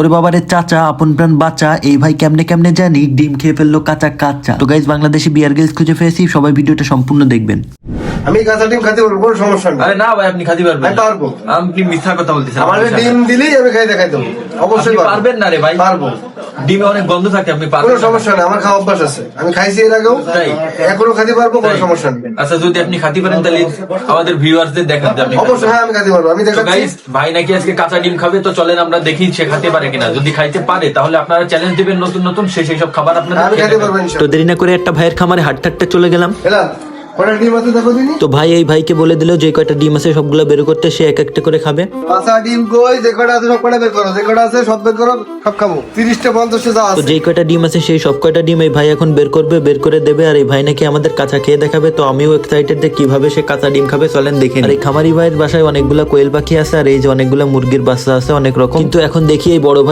ওরে বাবারে চাচা, আপন প্রাণ বাঁচা, এই ভাই কেমনে কেমনে জানি ডিম খেয়ে ফেললো কাঁচা কাঁচা। তো গাইজ, বাংলাদেশি বিয়ার গাইজ খুঁজে পেয়েছি, সবাই ভিডিওটা সম্পূর্ণ দেখবেন। আমি কাঁচা ডিম খেতে পারবো, কোনো সমস্যা নেই। আরে না ভাই, আপনি খাতে পারবেন আমি না। পারবো। আপনি মিথ্যা কথা বলতেছেন। আমার ডিম দিলেই আমি খাই দেখাই দেবো, অবশ্যই আপনি পারবেন না রে ভাই। পারবো, ডিমে অনেক গন্ধ থাকে, আপনি পারবেন কোনো না। সমস্যা নেই। আমার খাওয়া অভ্যাস আছে, আমি খাইছি এর আগেও, তাই? এখনো খাতে পারবো, কোনো তাই? সমস্যা নেই। আচ্ছা, যদি আপনি খাতে পারেন তাহলে আমাদের ভিউয়ারদের দেখান যে আপনি অবশ্যই, হ্যাঁ আমি খাতে পারবো, আমি তো দেখাচ্ছি। গাইস, ভাই নাকি আজকে কাঁচা ডিম খাবে, তো চলেন আমরা দেখি সে খাতে পারে কিনা। যদি খাইতে পারে তাহলে আপনারা চ্যালেঞ্জ দিবেন নতুন নতুন, সে সেই সব খাবার আপনারা হ্যাঁ, আমি খেয়ে খাতে নেবেন। পারবো তো ইনশাআল্লাহ। দেরি না করে একটা ভাইয়ের খামারে হাঁটতে চলে গেলাম। এলাম, কটা ডিম আছে দেখো দিনি। তো ভাই এই ভাইকে বলে দিল যে কয়টা ডিম আছে সবগুলো বের করতে, সে এক একটা করে খাবে। কাঁচা ডিম কই, যে কটা আছে সব কটা বের করো, যে কটা আছে সব বের করো, সব খাবো। 30টা 50টা যা তো আছে। যেই কয়টা ডিম আছে সেই সব কয়টা ডিম এই ভাই এখন বের করবে, বের করে দেবে। আর এই ভাই নাকি আমাদের কাঁচা খেয়ে দেখাবে। তো আমিও এক্সাইটেড যে কিভাবে সে কাঁচা ডিম খাবে, চলেন দেখে নিই। আর এই খামারি ভাইয়ের বাসায় অনেকগুলা কোয়েল পাখি আছে, আর এই যে অনেকগুলা মুরগির বাচ্চা আছে অনেক রকম। কিন্তু এখন দেখি এই বড় ভাই